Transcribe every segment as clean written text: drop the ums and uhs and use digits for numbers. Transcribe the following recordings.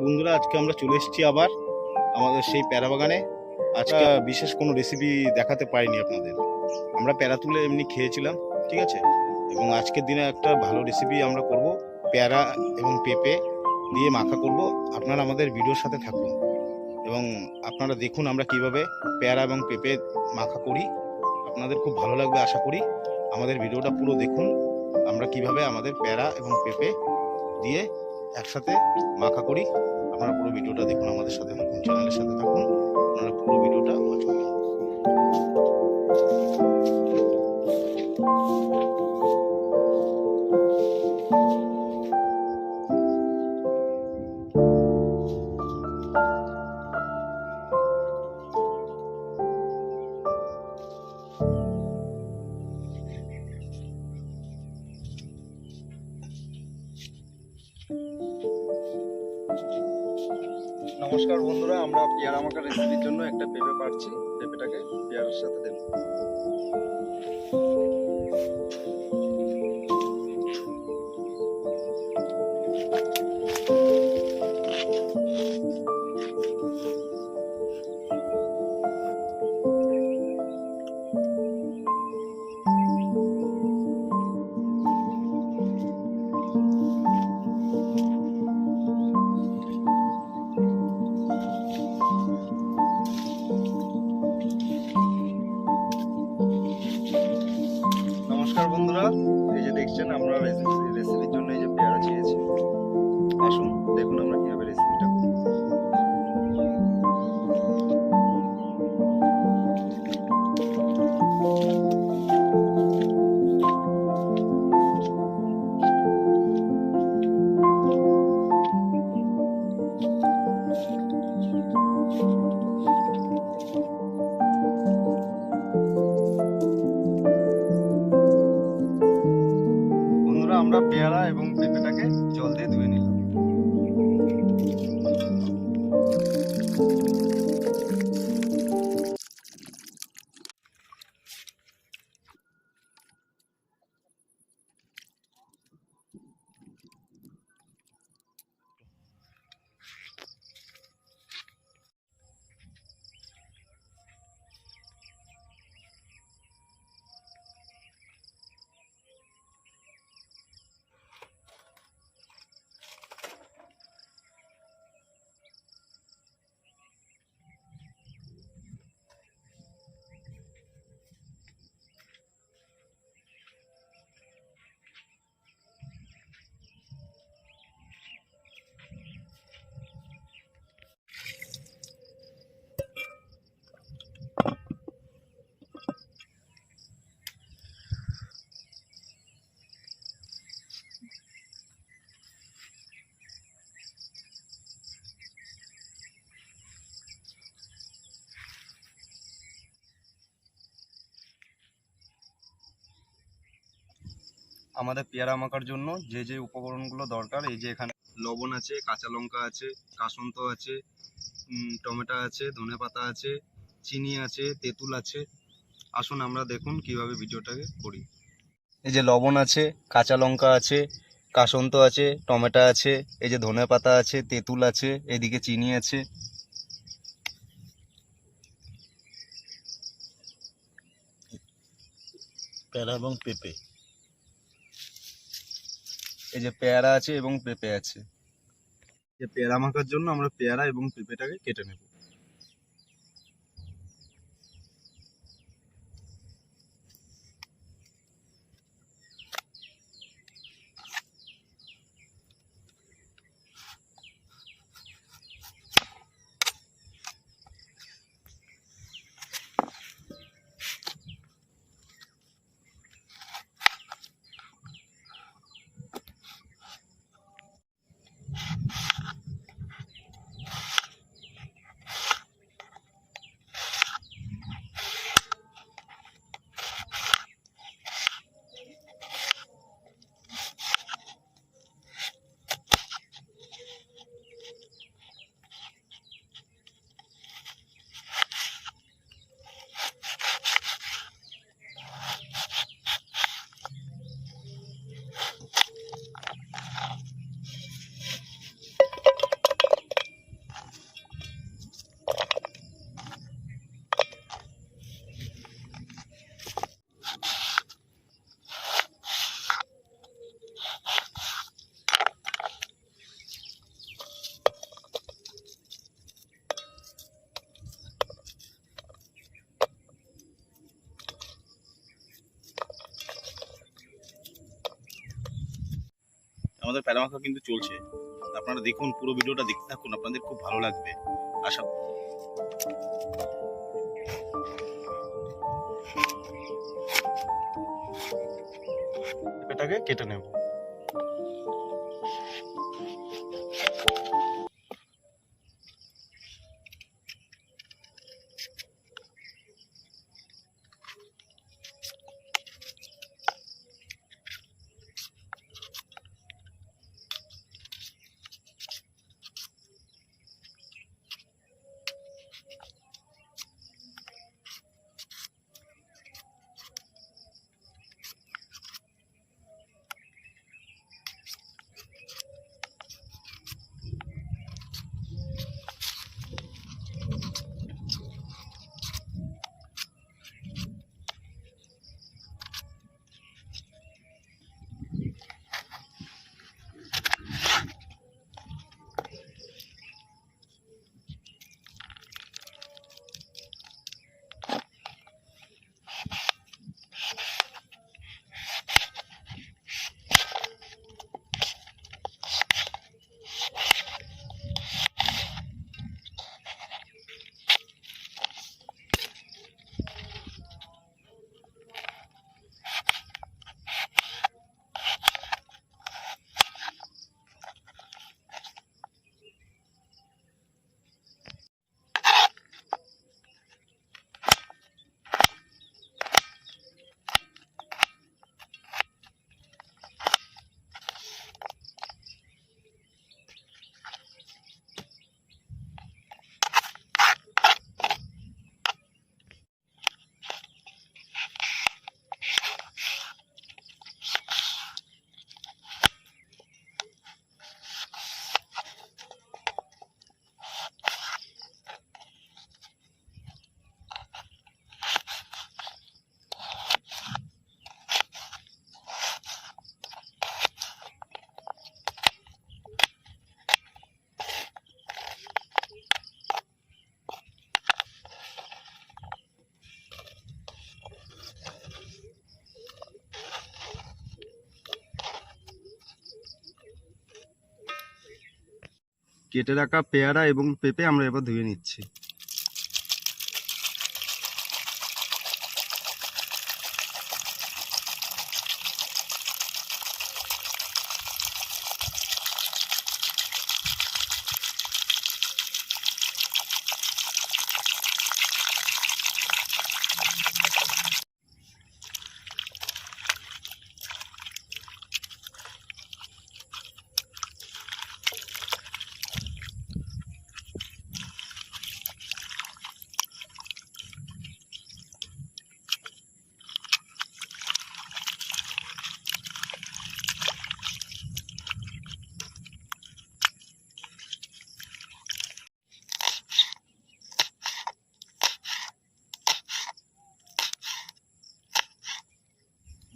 বন্ধুরা, আজকে আমরা চলে এসেছি আবার আমাদের সেই প্যারা বাগানে। আজকে বিশেষ কোনো রেসিপি দেখাতে পারিনি আপনাদের। আমরা প্যারা তুলে এমনি খেয়েছিলাম, ঠিক আছে। এবং আজকের দিনে একটা ভালো রেসিপি আমরা করব, প্যারা এবং পেঁপে দিয়ে মাখা করব। আপনারা আমাদের ভিডিওর সাথে থাকুন এবং আপনারা দেখুন আমরা কিভাবে প্যারা এবং পেঁপে মাখা করি। আপনাদের খুব ভালো লাগবে আশা করি। আমাদের ভিডিওটা পুরো দেখুন, আমরা কিভাবে আমাদের প্যারা এবং পেঁপে দিয়ে একসাথে মাখা করি। আপনারা পুরো ভিডিওটা দেখুন, আমাদের সাথে থাকুন, চ্যানেলের সাথে থাকুন, আপনারা পুরো ভিডিওটা ওয়াচ করুন। নমস্কার বন্ধুরা, আমরা পেয়ারা মাখা রেসিপির জন্য একটা পেঁপে পাড়ছি। পেঁপেটাকে পেয়ারার সাথে দেব। নমস্কার বন্ধুরা, এই যে দেখছেন আমরা রেসিপির জন্য এই যে পেয়ারা চেয়েছি। আসুন দেখুন আমরা কিভাবে রেসিপিটা করি। আমরা পেয়ারা এবং পেঁপেটাকে জল দিয়ে ধুয়ে নিলাম। আমাদের পেয়ারা মাখার জন্য যে যে উপকরণগুলো দরকার, এই যে এখানে লবণ আছে, কাঁচা লঙ্কা আছে, কাসুন্দ আছে, টমেটো আছে, ধনেপাতা আছে, চিনি আছে, তেঁতুল আছে। আসুন আমরা দেখুন কিভাবে ভিডিওটাকে করি। এই যে লবণ আছে, কাঁচা লঙ্কা আছে, কাসুন্দ আছে, টমেটো আছে, এই যে ধনেপাতা আছে, তেঁতুল আছে, এদিকে চিনি আছে। প্যারা এবং পেঁপে, এই যে পেয়ারা আছে এবং পেঁপে আছে। যে পেয়ারা মাখার জন্য আমরা পেয়ারা এবং পেঁপেটাকে কেটে নেব। আমাদের প্যারা মাখা কিন্তু চলছে। আপনারা দেখুন, পুরো ভিডিওটা দেখতে থাকুন, আপনাদের খুব ভালো লাগবে আশা করি। এটাকে কেটে নেব। কেটে রাখা পেয়ারা এবং পেঁপে আমরা এবার ধুয়ে নিচ্ছি।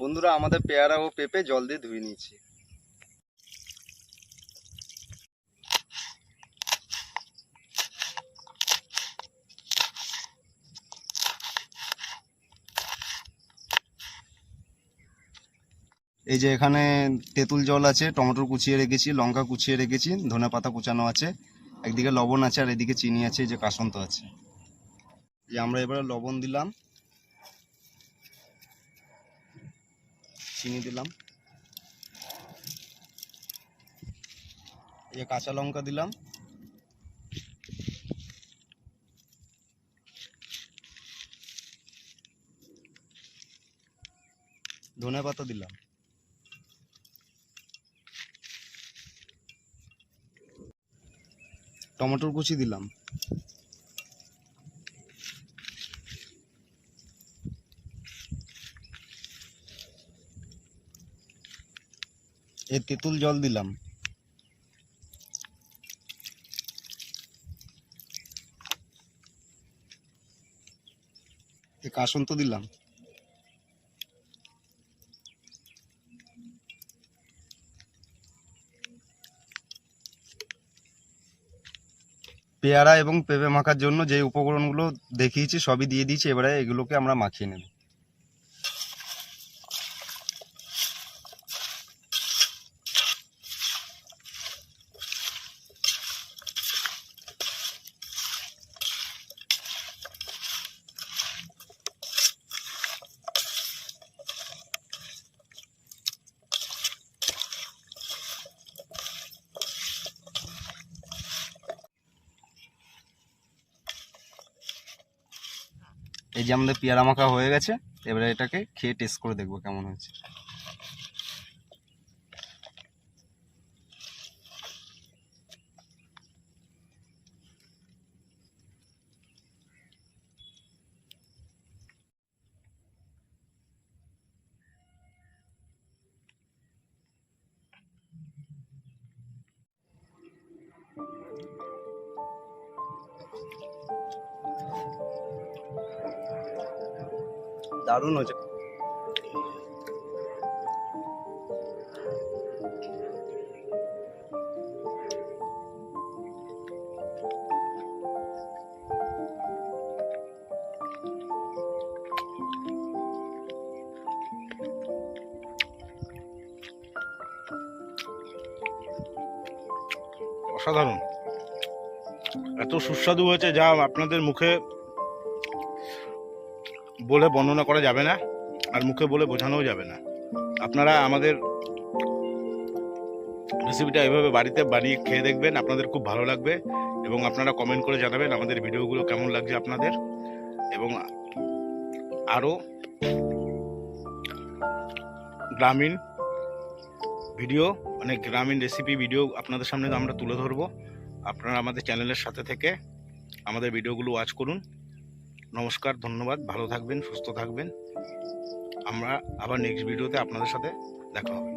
বন্ধুরা, আমাদের পেয়ারা ও পেঁপে জল দিয়ে ধুয়ে নিয়েছি। এই যে এখানে তেঁতুল জল আছে, টমেটো কুচিয়ে রেখেছি, লঙ্কা কুচিয়ে রেখেছি, ধনে পাতা কুচানো আছে, একদিকে লবণ আছে আর এদিকে চিনি আছে, এই যে কাসন্ত আছে। এই আমরা এবারে লবণ দিলাম, চিনি দিলাম, এই যে কাঁচা লঙ্কা দিলাম, ধনে পাতা দিলাম, টমেটোর কুচি দিলাম, এই তেঁতুল জল দিলাম, এই কাসন্ত দিলাম, পেয়ারা এবং পেঁপে মাখার জন্য যে উপকরণগুলো দেখিয়েছি সবই দিয়ে দিয়েছি। এবারে এগুলোকে আমরা মাখিয়ে নেব। এই যে আমাদের পেয়ারা মাখা হয়ে গেছে, এবারে এটাকে খেয়ে টেস্ট করে দেখবো কেমন হয়েছে। দারুণ হয়েছে। অসাধারণ, এত সুস্বাদু হয়েছে যা আপনাদের মুখে বলে বর্ণনা করা যাবে না, আর মুখে বলে বোঝানোও যাবে না। আপনারা আমাদের রেসিপিটা এভাবে বাড়িতে বানিয়ে খেয়ে দেখবেন, আপনাদের খুব ভালো লাগবে। এবং আপনারা কমেন্ট করে জানাবেন আমাদের ভিডিওগুলো কেমন লাগছে আপনাদের। এবং আরও গ্রামীণ ভিডিও, মানে গ্রামীণ রেসিপি ভিডিও আপনাদের সামনে আমরা তুলে ধরবো। আপনারা আমাদের চ্যানেলের সাথে থেকে আমাদের ভিডিওগুলো ওয়াচ করুন। নমস্কার, ধন্যবাদ, ভালো থাকবেন, সুস্থ থাকবেন। আমরা আবার নেক্সট ভিডিওতে আপনাদের সাথে দেখা হবে।